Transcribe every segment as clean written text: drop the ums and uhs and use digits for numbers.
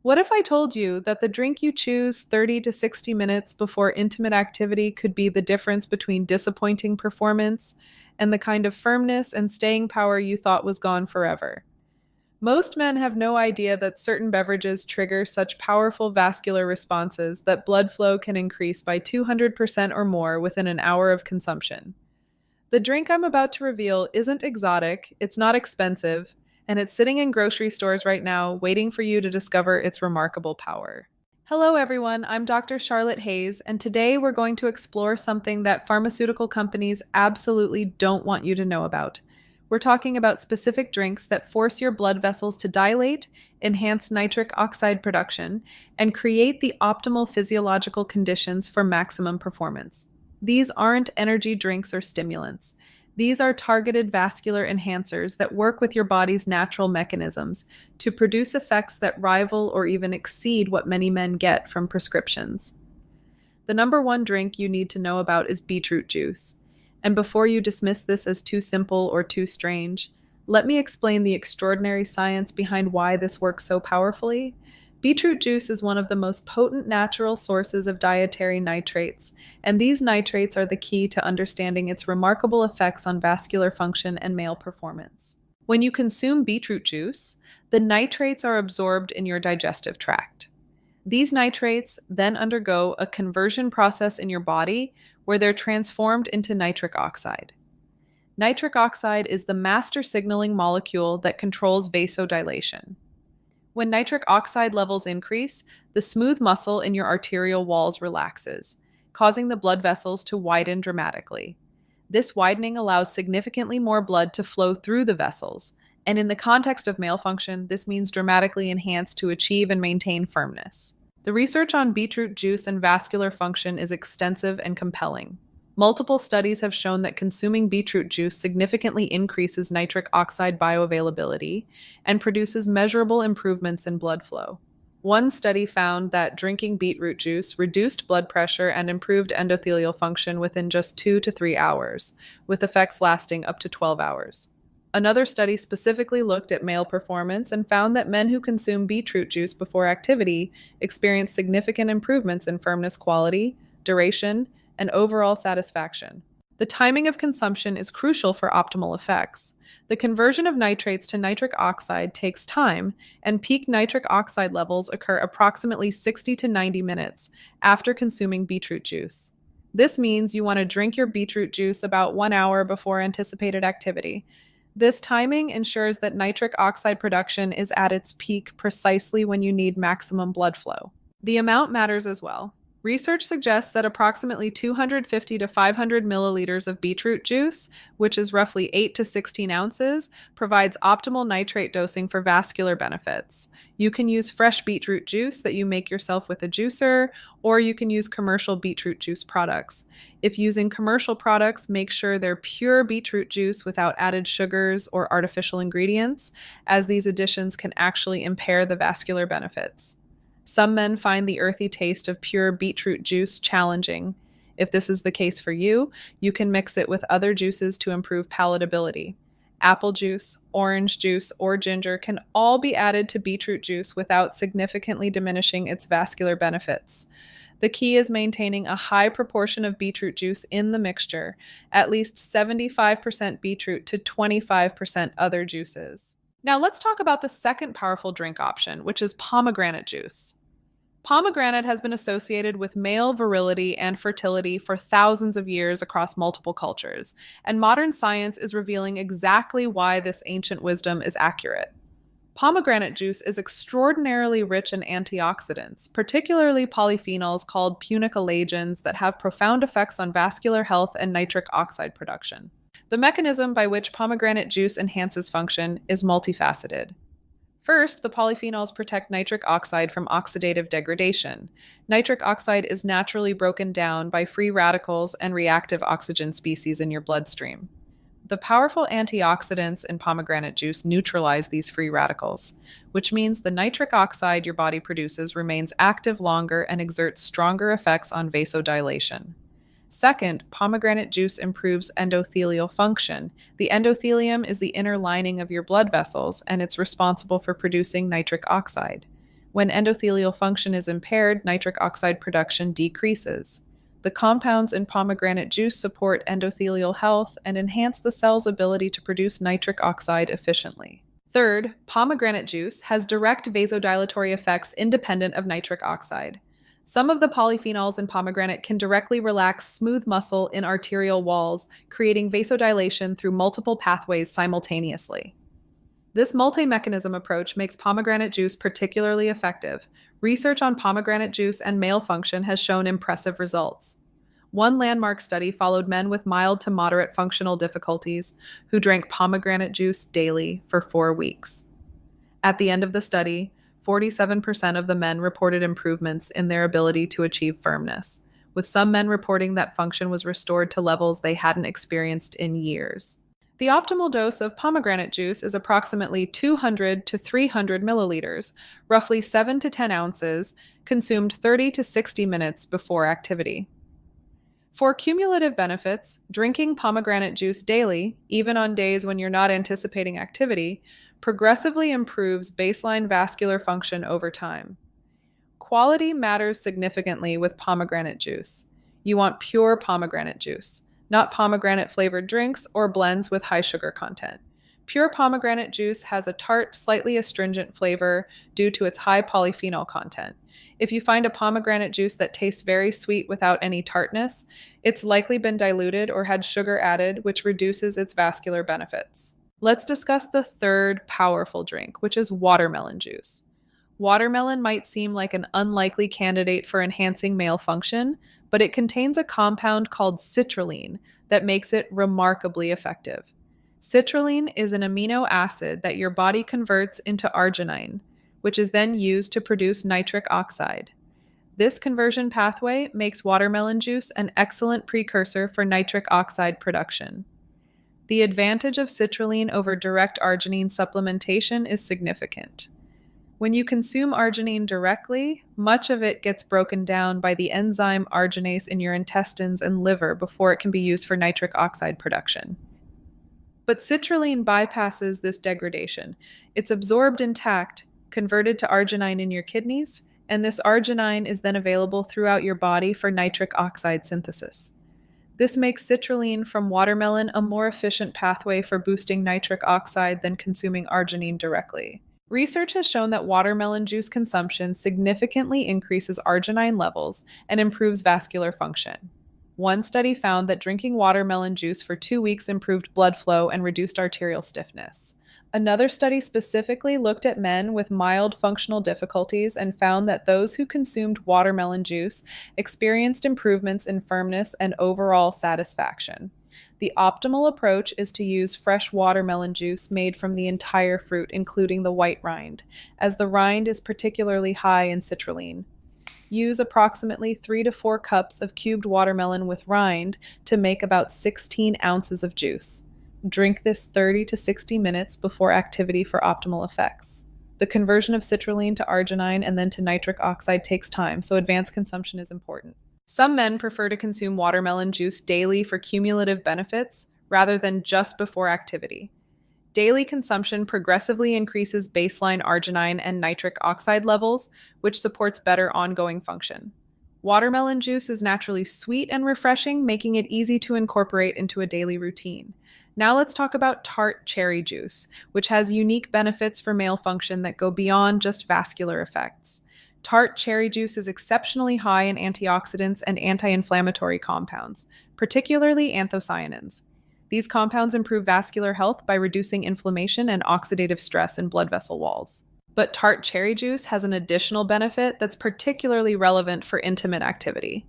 What if I told you that the drink you choose 30 to 60 minutes before intimate activity could be the difference between disappointing performance and the kind of firmness and staying power you thought was gone forever? Most men have no idea that certain beverages trigger such powerful vascular responses that blood flow can increase by 200% or more within an hour of consumption. The drink I'm about to reveal isn't exotic, it's not expensive, and it's sitting in grocery stores right now, waiting for you to discover its remarkable power. Hello, everyone. I'm Dr. Charlotte Hayes, and today we're going to explore something that pharmaceutical companies absolutely don't want you to know about. We're talking about specific drinks that force your blood vessels to dilate, enhance nitric oxide production, and create the optimal physiological conditions for maximum performance. These aren't energy drinks or stimulants. These are targeted vascular enhancers that work with your body's natural mechanisms to produce effects that rival or even exceed what many men get from prescriptions. The number one drink you need to know about is beetroot juice. And before you dismiss this as too simple or too strange, let me explain the extraordinary science behind why this works so powerfully. Beetroot juice is one of the most potent natural sources of dietary nitrates, and these nitrates are the key to understanding its remarkable effects on vascular function and male performance. When you consume beetroot juice, the nitrates are absorbed in your digestive tract. These nitrates then undergo a conversion process in your body where they're transformed into nitric oxide. Nitric oxide is the master signaling molecule that controls vasodilation. When nitric oxide levels increase, the smooth muscle in your arterial walls relaxes, causing the blood vessels to widen dramatically. This widening allows significantly more blood to flow through the vessels, and in the context of male function, this means dramatically enhanced to achieve and maintain firmness. The research on beetroot juice and vascular function is extensive and compelling. Multiple studies have shown that consuming beetroot juice significantly increases nitric oxide bioavailability and produces measurable improvements in blood flow. One study found that drinking beetroot juice reduced blood pressure and improved endothelial function within just 2 to 3 hours, with effects lasting up to 12 hours. Another study specifically looked at male performance and found that men who consume beetroot juice before activity experience significant improvements in firmness quality, duration, and overall satisfaction. The timing of consumption is crucial for optimal effects. The conversion of nitrates to nitric oxide takes time, and peak nitric oxide levels occur approximately 60 to 90 minutes after consuming beetroot juice. This means you want to drink your beetroot juice about 1 hour before anticipated activity. This timing ensures that nitric oxide production is at its peak precisely when you need maximum blood flow. The amount matters as well. Research suggests that approximately 250 to 500 milliliters of beetroot juice, which is roughly 8 to 16 ounces, provides optimal nitrate dosing for vascular benefits. You can use fresh beetroot juice that you make yourself with a juicer, or you can use commercial beetroot juice products. If using commercial products, make sure they're pure beetroot juice without added sugars or artificial ingredients, as these additions can actually impair the vascular benefits. Some men find the earthy taste of pure beetroot juice challenging. If this is the case for you, you can mix it with other juices to improve palatability. Apple juice, orange juice, or ginger can all be added to beetroot juice without significantly diminishing its vascular benefits. The key is maintaining a high proportion of beetroot juice in the mixture, at least 75% beetroot to 25% other juices. Now let's talk about the second powerful drink option, which is pomegranate juice. Pomegranate has been associated with male virility and fertility for thousands of years across multiple cultures, and modern science is revealing exactly why this ancient wisdom is accurate. Pomegranate juice is extraordinarily rich in antioxidants, particularly polyphenols called punicolagens that have profound effects on vascular health and nitric oxide production. The mechanism by which pomegranate juice enhances function is multifaceted. First, the polyphenols protect nitric oxide from oxidative degradation. Nitric oxide is naturally broken down by free radicals and reactive oxygen species in your bloodstream. The powerful antioxidants in pomegranate juice neutralize these free radicals, which means the nitric oxide your body produces remains active longer and exerts stronger effects on vasodilation. Second, pomegranate juice improves endothelial function. The endothelium is the inner lining of your blood vessels, and it's responsible for producing nitric oxide. When endothelial function is impaired, nitric oxide production decreases. The compounds in pomegranate juice support endothelial health and enhance the cell's ability to produce nitric oxide efficiently. Third, pomegranate juice has direct vasodilatory effects independent of nitric oxide. Some of the polyphenols in pomegranate can directly relax smooth muscle in arterial walls, creating vasodilation through multiple pathways simultaneously. This multi-mechanism approach makes pomegranate juice particularly effective. Research on pomegranate juice and male function has shown impressive results. One landmark study followed men with mild to moderate functional difficulties who drank pomegranate juice daily for 4 weeks. At the end of the study, 47% of the men reported improvements in their ability to achieve firmness, with some men reporting that function was restored to levels they hadn't experienced in years. The optimal dose of pomegranate juice is approximately 200 to 300 milliliters, roughly 7 to 10 ounces, consumed 30 to 60 minutes before activity. For cumulative benefits, drinking pomegranate juice daily, even on days when you're not anticipating activity, progressively improves baseline vascular function over time. Quality matters significantly with pomegranate juice. You want pure pomegranate juice, not pomegranate-flavored drinks or blends with high sugar content. Pure pomegranate juice has a tart, slightly astringent flavor due to its high polyphenol content. If you find a pomegranate juice that tastes very sweet without any tartness, it's likely been diluted or had sugar added, which reduces its vascular benefits. Let's discuss the third powerful drink, which is watermelon juice. Watermelon might seem like an unlikely candidate for enhancing male function, but it contains a compound called citrulline that makes it remarkably effective. Citrulline is an amino acid that your body converts into arginine, which is then used to produce nitric oxide. This conversion pathway makes watermelon juice an excellent precursor for nitric oxide production. The advantage of citrulline over direct arginine supplementation is significant. When you consume arginine directly, much of it gets broken down by the enzyme arginase in your intestines and liver before it can be used for nitric oxide production. But citrulline bypasses this degradation. It's absorbed intact, converted to arginine in your kidneys, and this arginine is then available throughout your body for nitric oxide synthesis. This makes citrulline from watermelon a more efficient pathway for boosting nitric oxide than consuming arginine directly. Research has shown that watermelon juice consumption significantly increases arginine levels and improves vascular function. One study found that drinking watermelon juice for 2 weeks improved blood flow and reduced arterial stiffness. Another study specifically looked at men with mild functional difficulties and found that those who consumed watermelon juice experienced improvements in firmness and overall satisfaction. The optimal approach is to use fresh watermelon juice made from the entire fruit, including the white rind, as the rind is particularly high in citrulline. Use approximately 3 to 4 cups of cubed watermelon with rind to make about 16 ounces of juice. Drink this 30 to 60 minutes before activity for optimal effects. The conversion of citrulline to arginine and then to nitric oxide takes time, so advanced consumption is important. Some men prefer to consume watermelon juice daily for cumulative benefits rather than just before activity. Daily consumption progressively increases baseline arginine and nitric oxide levels, which supports better ongoing function. Watermelon juice is naturally sweet and refreshing, making it easy to incorporate into a daily routine. Now let's talk about tart cherry juice, which has unique benefits for male function that go beyond just vascular effects. Tart cherry juice is exceptionally high in antioxidants and anti-inflammatory compounds, particularly anthocyanins. These compounds improve vascular health by reducing inflammation and oxidative stress in blood vessel walls. But tart cherry juice has an additional benefit that's particularly relevant for intimate activity.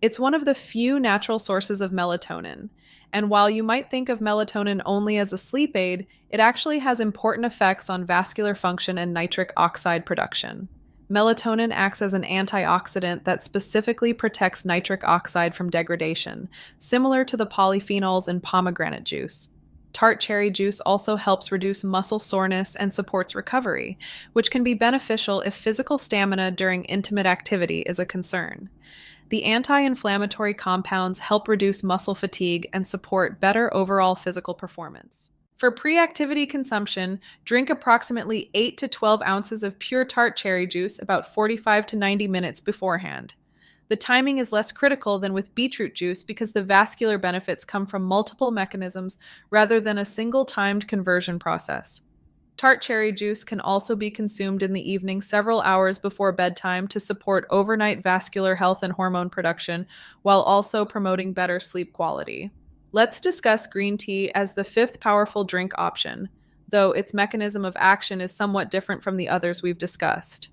It's one of the few natural sources of melatonin, and while you might think of melatonin only as a sleep aid, it actually has important effects on vascular function and nitric oxide production. Melatonin acts as an antioxidant that specifically protects nitric oxide from degradation, similar to the polyphenols in pomegranate juice. Tart cherry juice also helps reduce muscle soreness and supports recovery, which can be beneficial if physical stamina during intimate activity is a concern. The anti-inflammatory compounds help reduce muscle fatigue and support better overall physical performance. For pre-activity consumption, drink approximately 8 to 12 ounces of pure tart cherry juice about 45 to 90 minutes beforehand. The timing is less critical than with beetroot juice because the vascular benefits come from multiple mechanisms rather than a single timed conversion process. Tart cherry juice can also be consumed in the evening several hours before bedtime to support overnight vascular health and hormone production while also promoting better sleep quality. Let's discuss green tea as the fifth powerful drink option, though its mechanism of action is somewhat different from the others we've discussed.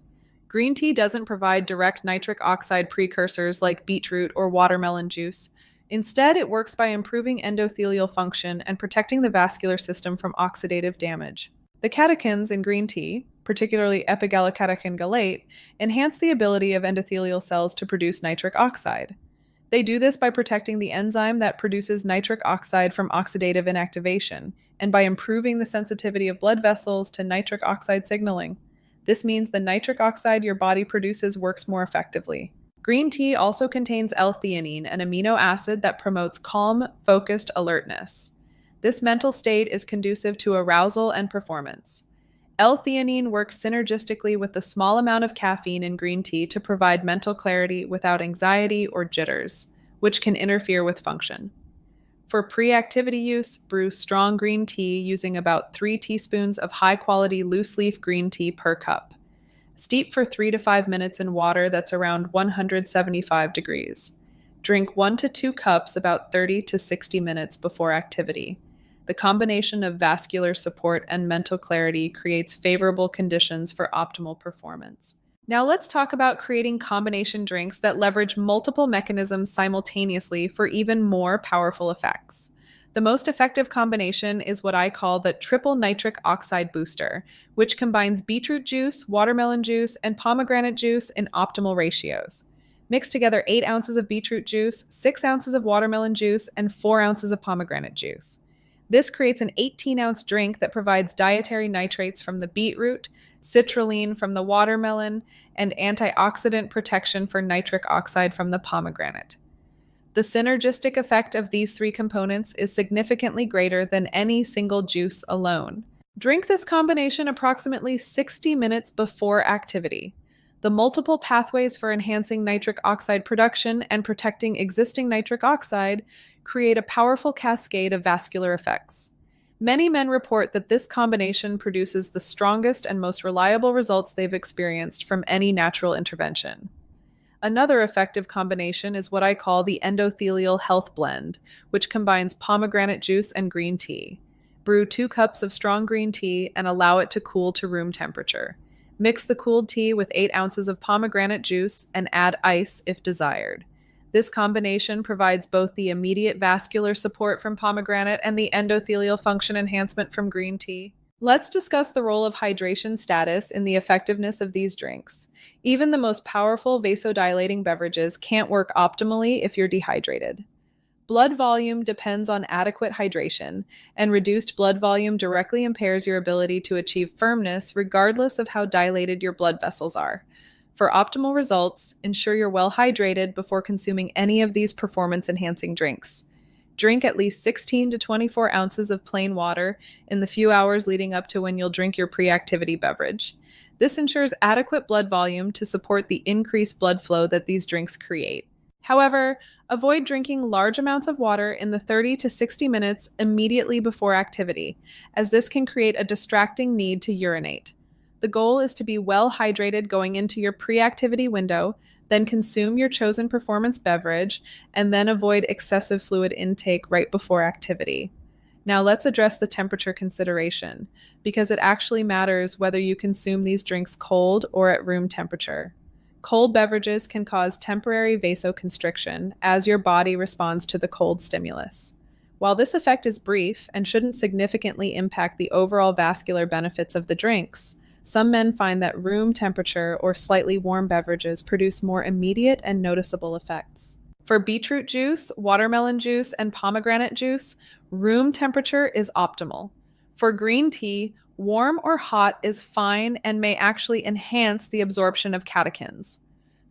Green tea doesn't provide direct nitric oxide precursors like beetroot or watermelon juice. Instead, it works by improving endothelial function and protecting the vascular system from oxidative damage. The catechins in green tea, particularly epigallocatechin gallate, enhance the ability of endothelial cells to produce nitric oxide. They do this by protecting the enzyme that produces nitric oxide from oxidative inactivation, and by improving the sensitivity of blood vessels to nitric oxide signaling. This means the nitric oxide your body produces works more effectively. Green tea also contains L-theanine, an amino acid that promotes calm, focused alertness. This mental state is conducive to arousal and performance. L-theanine works synergistically with the small amount of caffeine in green tea to provide mental clarity without anxiety or jitters, which can interfere with function. For pre-activity use, brew strong green tea using about 3 teaspoons of high-quality loose-leaf green tea per cup. Steep for 3 to 5 minutes in water that's around 175 degrees. Drink 1 to 2 cups about 30 to 60 minutes before activity. The combination of vascular support and mental clarity creates favorable conditions for optimal performance. Now let's talk about creating combination drinks that leverage multiple mechanisms simultaneously for even more powerful effects. The most effective combination is what I call the triple nitric oxide booster, which combines beetroot juice, watermelon juice, and pomegranate juice in optimal ratios. Mix together 8 ounces of beetroot juice, 6 ounces of watermelon juice, and 4 ounces of pomegranate juice. This creates an 18-ounce drink that provides dietary nitrates from the beetroot, citrulline from the watermelon, and antioxidant protection for nitric oxide from the pomegranate. The synergistic effect of these 3 components is significantly greater than any single juice alone. Drink this combination approximately 60 minutes before activity. The multiple pathways for enhancing nitric oxide production and protecting existing nitric oxide create a powerful cascade of vascular effects. Many men report that this combination produces the strongest and most reliable results they've experienced from any natural intervention. Another effective combination is what I call the endothelial health blend, which combines pomegranate juice and green tea. Brew 2 cups of strong green tea and allow it to cool to room temperature. Mix the cooled tea with 8 ounces of pomegranate juice and add ice if desired. This combination provides both the immediate vascular support from pomegranate and the endothelial function enhancement from green tea. Let's discuss the role of hydration status in the effectiveness of these drinks. Even the most powerful vasodilating beverages can't work optimally if you're dehydrated. Blood volume depends on adequate hydration, and reduced blood volume directly impairs your ability to achieve firmness regardless of how dilated your blood vessels are. For optimal results, ensure you're well hydrated before consuming any of these performance-enhancing drinks. Drink at least 16 to 24 ounces of plain water in the few hours leading up to when you'll drink your pre-activity beverage. This ensures adequate blood volume to support the increased blood flow that these drinks create. However, avoid drinking large amounts of water in the 30 to 60 minutes immediately before activity, as this can create a distracting need to urinate. The goal is to be well hydrated going into your pre-activity window, then consume your chosen performance beverage, and then avoid excessive fluid intake right before activity. Now let's address the temperature consideration, because it actually matters whether you consume these drinks cold or at room temperature. Cold beverages can cause temporary vasoconstriction as your body responds to the cold stimulus. While this effect is brief and shouldn't significantly impact the overall vascular benefits of the drinks, some men find that room temperature or slightly warm beverages produce more immediate and noticeable effects. For beetroot juice, watermelon juice, and pomegranate juice, room temperature is optimal. For green tea, warm or hot is fine and may actually enhance the absorption of catechins.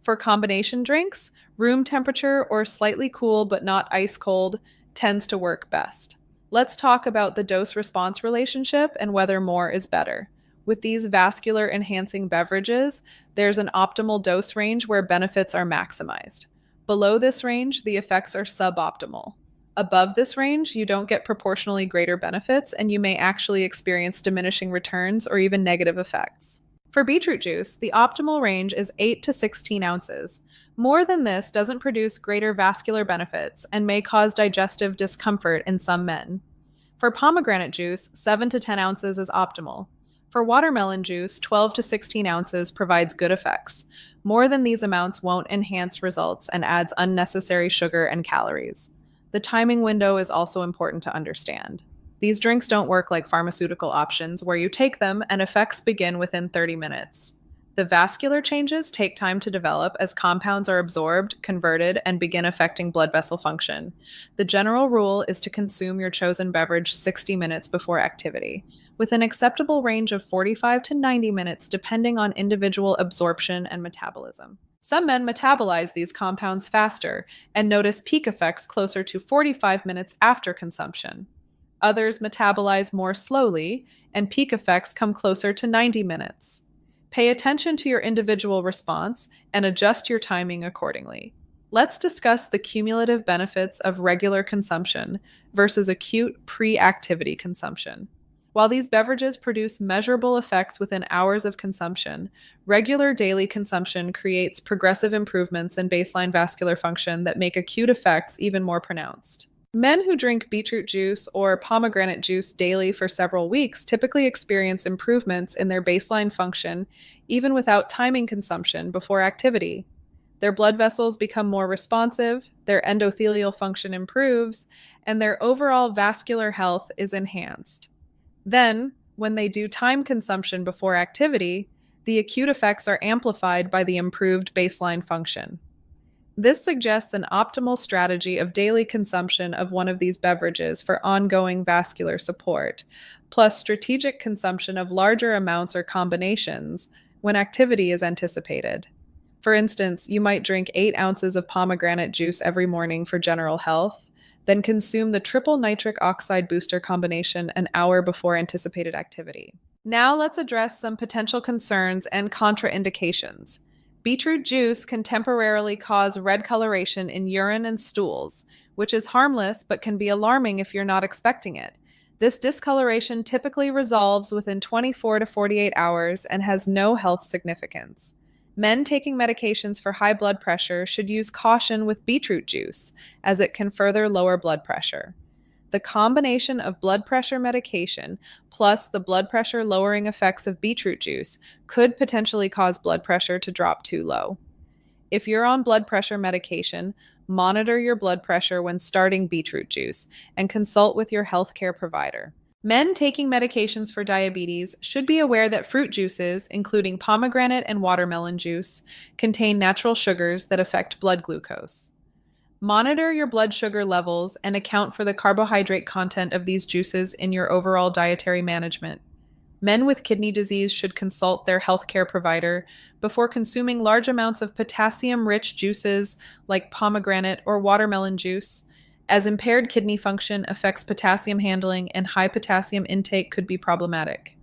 For combination drinks, room temperature or slightly cool but not ice cold tends to work best. Let's talk about the dose-response relationship and whether more is better. With these vascular enhancing beverages, there's an optimal dose range where benefits are maximized. Below this range, the effects are suboptimal. Above this range, you don't get proportionally greater benefits, and you may actually experience diminishing returns or even negative effects. For beetroot juice, the optimal range is 8 to 16 ounces. More than this doesn't produce greater vascular benefits and may cause digestive discomfort in some men. For pomegranate juice, 7 to 10 ounces is optimal. For watermelon juice, 12 to 16 ounces provides good effects. More than these amounts won't enhance results and adds unnecessary sugar and calories. The timing window is also important to understand. These drinks don't work like pharmaceutical options where you take them and effects begin within 30 minutes. The vascular changes take time to develop as compounds are absorbed, converted, and begin affecting blood vessel function. The general rule is to consume your chosen beverage 60 minutes before activity, with an acceptable range of 45 to 90 minutes depending on individual absorption and metabolism. Some men metabolize these compounds faster and notice peak effects closer to 45 minutes after consumption. Others metabolize more slowly, and peak effects come closer to 90 minutes. Pay attention to your individual response and adjust your timing accordingly. Let's discuss the cumulative benefits of regular consumption versus acute pre-activity consumption. While these beverages produce measurable effects within hours of consumption, regular daily consumption creates progressive improvements in baseline vascular function that make acute effects even more pronounced. Men who drink beetroot juice or pomegranate juice daily for several weeks typically experience improvements in their baseline function even without timing consumption before activity. Their blood vessels become more responsive, their endothelial function improves, and their overall vascular health is enhanced. Then, when they do time consumption before activity, the acute effects are amplified by the improved baseline function. This suggests an optimal strategy of daily consumption of one of these beverages for ongoing vascular support, plus strategic consumption of larger amounts or combinations when activity is anticipated. For instance, you might drink 8 ounces of pomegranate juice every morning for general health, then consume the triple nitric oxide booster combination an hour before anticipated activity. Now let's address some potential concerns and contraindications. Beetroot juice can temporarily cause red coloration in urine and stools, which is harmless but can be alarming if you're not expecting it. This discoloration typically resolves within 24 to 48 hours and has no health significance. Men taking medications for high blood pressure should use caution with beetroot juice, as it can further lower blood pressure. The combination of blood pressure medication plus the blood pressure lowering effects of beetroot juice could potentially cause blood pressure to drop too low. If you're on blood pressure medication, monitor your blood pressure when starting beetroot juice and consult with your healthcare provider. Men taking medications for diabetes should be aware that fruit juices, including pomegranate and watermelon juice, contain natural sugars that affect blood glucose. Monitor your blood sugar levels and account for the carbohydrate content of these juices in your overall dietary management. Men with kidney disease should consult their healthcare provider before consuming large amounts of potassium-rich juices like pomegranate or watermelon juice, as impaired kidney function affects potassium handling and high potassium intake could be problematic.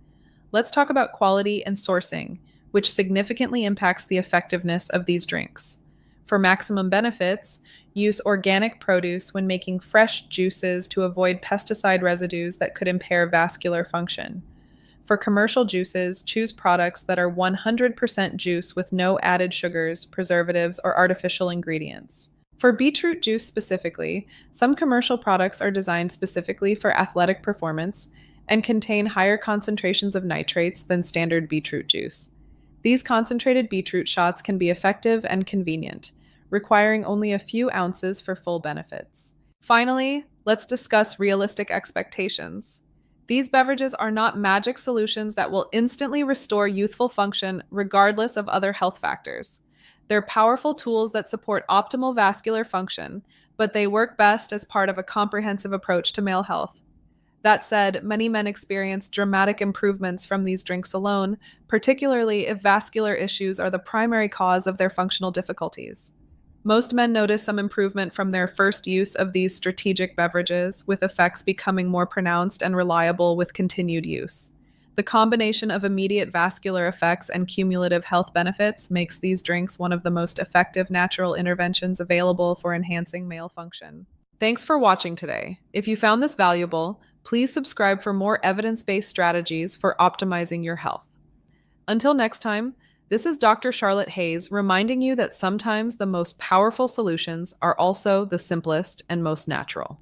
Let's talk about quality and sourcing, which significantly impacts the effectiveness of these drinks. For maximum benefits, use organic produce when making fresh juices to avoid pesticide residues that could impair vascular function. For commercial juices, choose products that are 100% juice with no added sugars, preservatives, or artificial ingredients. For beetroot juice specifically, some commercial products are designed specifically for athletic performance and contain higher concentrations of nitrates than standard beetroot juice. These concentrated beetroot shots can be effective and convenient, requiring only a few ounces for full benefits. Finally, let's discuss realistic expectations. These beverages are not magic solutions that will instantly restore youthful function regardless of other health factors. They're powerful tools that support optimal vascular function, but they work best as part of a comprehensive approach to male health. That said, many men experience dramatic improvements from these drinks alone, particularly if vascular issues are the primary cause of their functional difficulties. Most men notice some improvement from their first use of these strategic beverages, with effects becoming more pronounced and reliable with continued use. The combination of immediate vascular effects and cumulative health benefits makes these drinks one of the most effective natural interventions available for enhancing male function. Thanks for watching today. If you found this valuable, please subscribe for more evidence based strategies for optimizing your health. Until next time, this is Dr. Charlotte Hayes reminding you that sometimes the most powerful solutions are also the simplest and most natural.